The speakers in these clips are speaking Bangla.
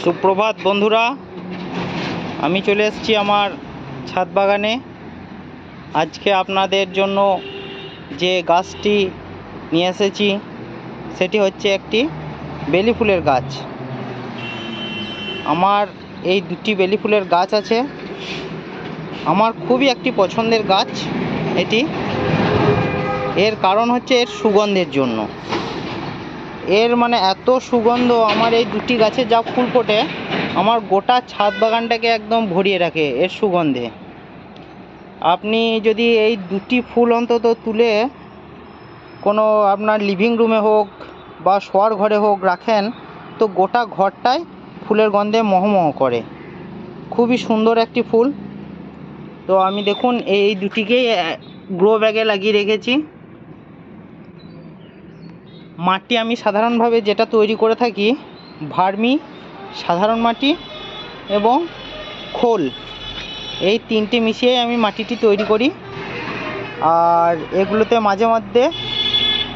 সুপ্রভাত বন্ধুরা, আমি চলে এসেছি আমার ছাদ বাগানে। আজকে আপনাদের জন্য যে গাছটি নিয়ে এসেছি সেটি হচ্ছে একটি বেলি ফুলের গাছ। আমার এই দুটি বেলি ফুলের গাছ আছে। আমার খুবই একটি পছন্দের গাছ এটি। এর কারণ হচ্ছে এর সুগন্ধের জন্য। এর এত সুগন্ধ, আমার এই দুটি গাছে যা ফুল ফোটে আমার গোটা ছাদ বাগানটাকে একদম ভরিয়ে রাখে এর সুগন্ধে। আপনি যদি এই দুটি ফুল অন্তত তুলে কোনো আপনার লিভিং রুমে হোক বা শোয়ার ঘরে হোক রাখেন, তো গোটা ঘরটাই ফুলের গন্ধে মহমহ করে। খুবই সুন্দর একটি ফুল। তো আমি দেখুন এই দুটিকেই গ্রো ব্যাগে লাগিয়ে রেখেছি। মাটি আমি সাধারণভাবে যেটা তৈরি করে থাকি, ভার্মি, সাধারণ মাটি এবং খোল, এই তিনটে মিশিয়ে আমি মাটিটি তৈরি করি। আর এগুলোতে মাঝে মধ্যে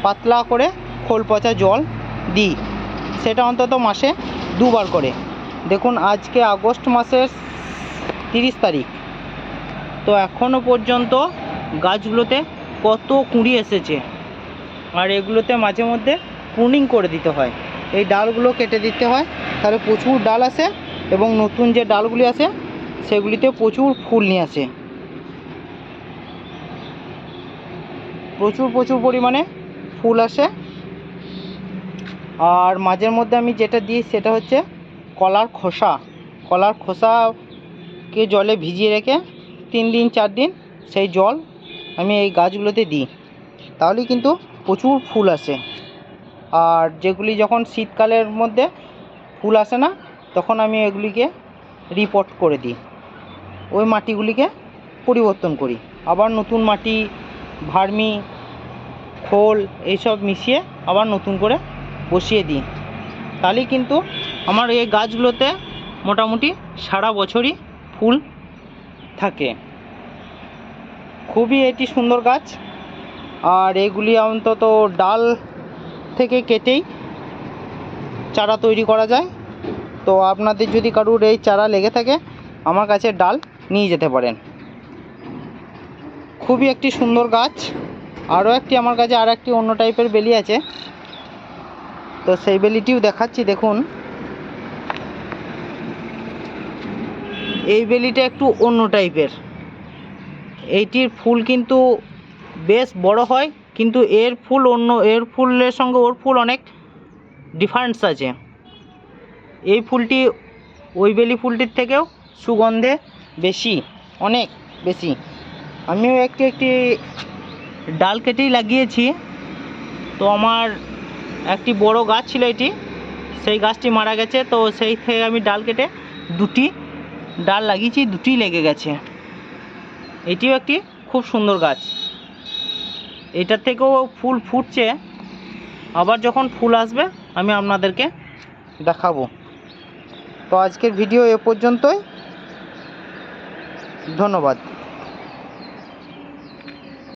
পাতলা করে খোল পচা জল দিই, সেটা অন্তত মাসে দুবার করে। দেখুন আজকে আগস্ট মাসের 30 তারিখ, তো এখনও পর্যন্ত গাছগুলোতে কত কুঁড়ি এসেছে। আর এগুলোতে মাঝে মধ্যে প্রুনিং করে দিতে হয়, এই ডালগুলো কেটে দিতে হয়, তাহলে প্রচুর ডাল আসে এবং নতুন যে ডালগুলি আসে সেগুলিতে প্রচুর ফুল নিয়ে আসে। প্রচুর পরিমাণে ফুল আসে। আর মাঝের মধ্যে আমি যেটা দিই সেটা হচ্ছে কলার খোসাকে জলে ভিজিয়ে রেখে 3 দিন 4 দিন সেই জল আমি এই গাছগুলোতে দিই, তাহলেই কিন্তু প্রচুর ফুল আসে। আর যেগুলি যখন শীতকালের মধ্যে ফুল আসে না, তখন আমি এগুলিকে রিপোর্ট করে দিই, ওই মাটিগুলিকে পরিবর্তন করি, আবার নতুন মাটি, ভার্মি, খোল এইসব মিশিয়ে আবার নতুন করে বসিয়ে দিই। তাহলেই কিন্তু আমার এই গাছগুলোতে মোটামুটি সারা বছরই ফুল থাকে। খুবই এটি সুন্দর গাছ। আর এগুলি অন্তত ডাল থেকে কেটেই চারা তৈরি করা যায়। তো আপনাদের যদি কারুর এই চারা লেগে থাকে, আমার কাছে ডাল নিয়ে যেতে পারেন। খুবই একটি সুন্দর গাছ। আরও একটি আমার কাছে আর একটি অন্য টাইপের বেলি আছে, তো সেই বেলিটিও দেখাচ্ছি। দেখুন এই বেলিটা একটু অন্য টাইপের। এইটির ফুল কিন্তু বেশ বড় হয়, কিন্তু এর ফুল অন্য, এর ফুলের সঙ্গে ওর ফুল অনেক ডিফারেন্স আছে। এই ফুলটি ওই বেলি ফুলটির থেকেও সুগন্ধে বেশি, অনেক বেশি। আমিও একটি ডাল কেটেই লাগিয়েছি। তো আমার একটি বড় গাছ ছিল এটি, সেই গাছটি মারা গেছে, তো সেই থেকে আমি ডাল কেটে দুটি ডাল লাগিয়েছি, দুটি লেগে গেছে। এটিও একটি খুব সুন্দর গাছ। এটার থেকেও ফুল ফুটছে, আবার যখন ফুল আসবে আমি আপনাদেরকে দেখাবো। তো আজকের ভিডিও এ পর্যন্তই। ধন্যবাদ।